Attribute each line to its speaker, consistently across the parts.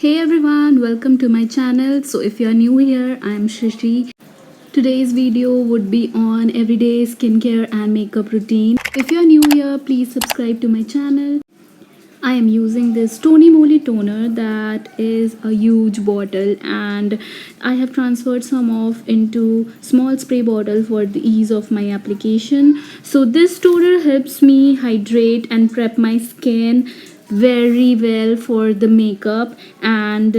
Speaker 1: Hey everyone, welcome to my channel. So if you're new here, I'm Shrishi. Today's video would be on everyday skincare and makeup routine. If you're new here, please subscribe to my channel. I am using this TONYMOLY toner that is a huge bottle, and I have transferred some of into small spray bottle for the ease of my application. So this toner helps me hydrate and prep my skin very well for the makeup and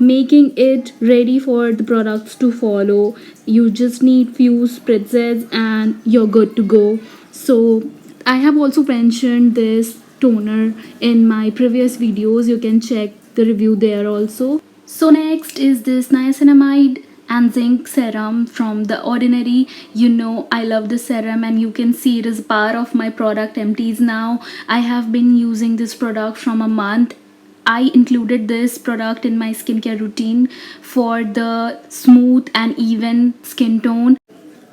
Speaker 1: making it ready for the products to follow. You just need few spritzes and you're good to go. So I have also mentioned this toner in my previous videos. You can check the review there also. So next is this Niacinamide and Zinc serum from The Ordinary. You know I love the serum, and you can see it is part of my product empties now. I have been using this product from a month. I included this product in my skincare routine for the smooth and even skin tone.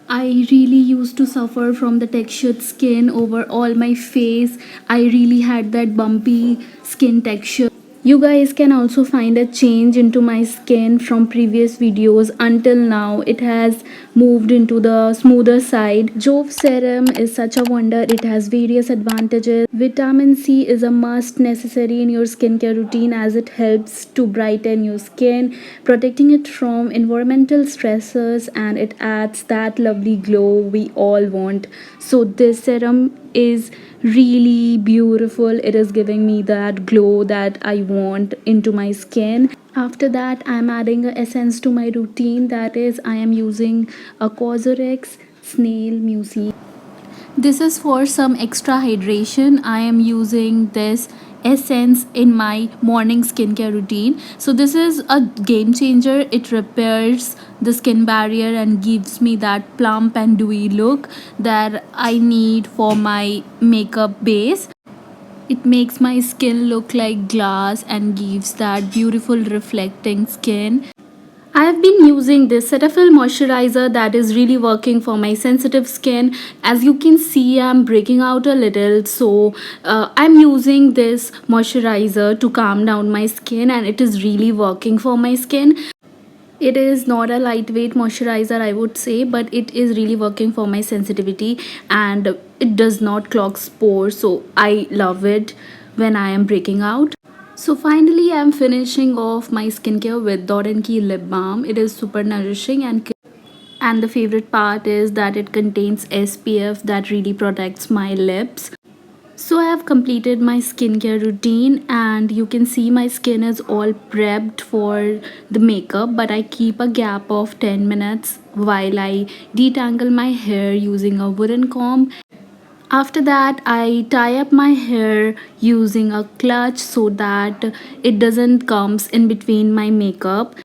Speaker 1: I really used to suffer from the textured skin over all my face. I really had that bumpy skin texture. You guys can also find a change into my skin from previous videos until now. It has moved into the smoother side. Joves serum is such a wonder. It has various advantages. Vitamin C is a must necessary in your skincare routine as it helps to brighten your skin, protecting it from environmental stressors, and it adds that lovely glow we all want. So this serum is really beautiful. It is giving me that glow that I want into my skin. After that, I'm adding a essence to my routine. That is, I am using a Cosrx Snail Mucin. This is for some extra hydration. I am using this essence in my morning skincare routine. So this is a game changer. It repairs the skin barrier and gives me that plump and dewy look that I need for my makeup base. It makes my skin look like glass and gives that beautiful reflecting skin. I have been using this Cetaphil moisturizer that is really working for my sensitive skin. As you can see, I'm breaking out a little, so I'm using this moisturizer to calm down my skin, and it is really working for my skin. It is not a lightweight moisturizer, I would say, but it is really working for my sensitivity, and it does not clog pores, so I love it when I am breaking out. So finally, I'm finishing off my skincare with Dot&key lip balm. It is super nourishing, and the favorite part is that it contains SPF that really protects my lips. So I have completed my skincare routine, and you can see my skin is all prepped for the makeup, but I keep a gap of 10 minutes while I detangle my hair using a wooden comb. After that, I tie up my hair using a clutch so that it doesn't comes in between my makeup.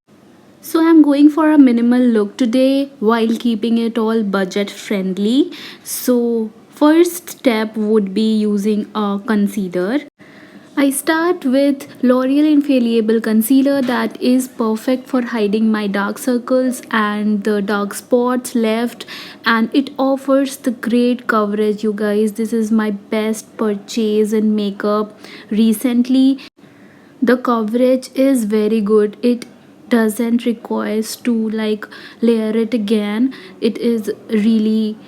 Speaker 1: So I'm going for a minimal look today while keeping it all budget friendly. So first step would be using a concealer. I start with L'Oreal Infallible Concealer that is perfect for hiding my dark circles and the dark spots left, and it offers the great coverage. You guys, this is my best purchase in makeup recently. The coverage is very good. It doesn't require to like layer it again. It is really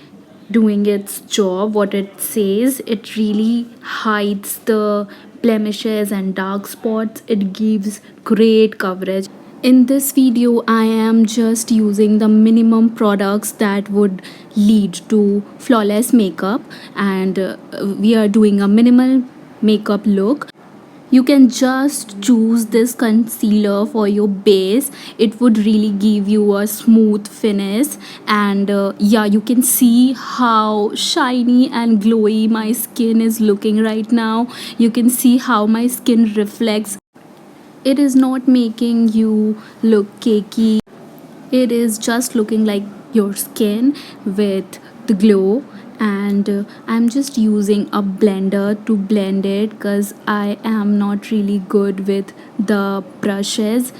Speaker 1: doing its job what it says. It really hides the blemishes and dark spots. It gives great coverage. In this video, I am just using the minimum products that would lead to flawless makeup, and we are doing a minimal makeup look. You can just choose this concealer for your base. It would really give you a smooth finish, and yeah, you can see how shiny and glowy my skin is looking right now. You can see how my skin reflects. It is not making you look cakey. It is just looking like your skin with the glow, and I'm just using a blender to blend it because I am not really good with the brushes.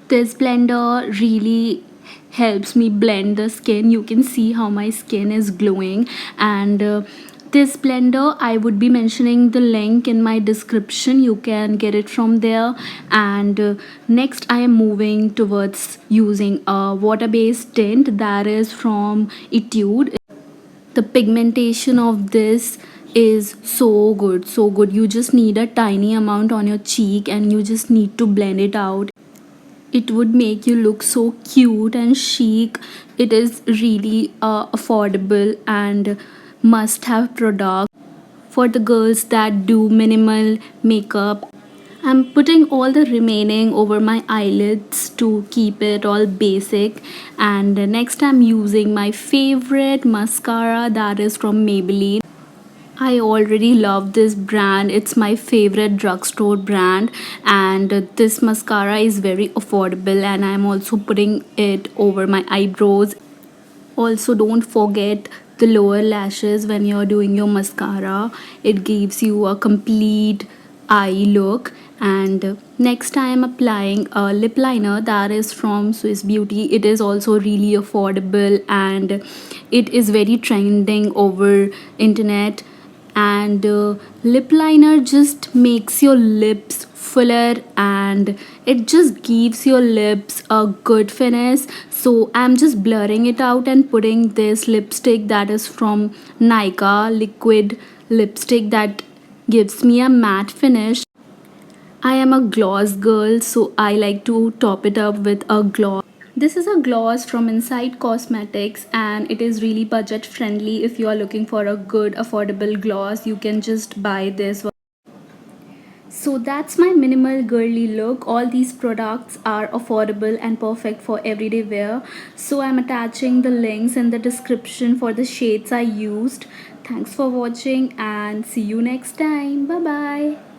Speaker 1: This blender really helps me blend the skin. You can see how my skin is glowing, and this blender. I would be mentioning the link in my description, you can get it from there. And next I am moving towards using a water based tint that is from Etude. The pigmentation of this is so good, so good. You just need a tiny amount on your cheek and you just need to blend it out. It would make you look so cute and chic. It is really affordable and must have product for the girls that do minimal makeup. I'm putting all the remaining over my eyelids to keep it all basic. And next I'm using my favorite mascara that is from Maybelline. I already love this brand. It's my favorite drugstore brand, and this mascara is very affordable, and I'm also putting it over my eyebrows. Also, don't forget the lower lashes when you're doing your mascara. It gives you a complete eye look. And next I am applying a lip liner that is from Swiss Beauty. It is also really affordable and it is very trending over internet. And lip liner just makes your lips fuller and it just gives your lips a good finish. So I'm just blurring it out and putting this lipstick that is from Nykaa liquid lipstick that gives me a matte finish. I am a gloss girl, so I like to top it up with a gloss. This is a gloss from Inside Cosmetics and it is really budget friendly. If you are looking for a good affordable gloss, you can just buy this one. So that's my minimal girly look. All these products are affordable and perfect for everyday wear. So I'm attaching the links in the description for the shades I used. Thanks for watching and see you next time. Bye bye.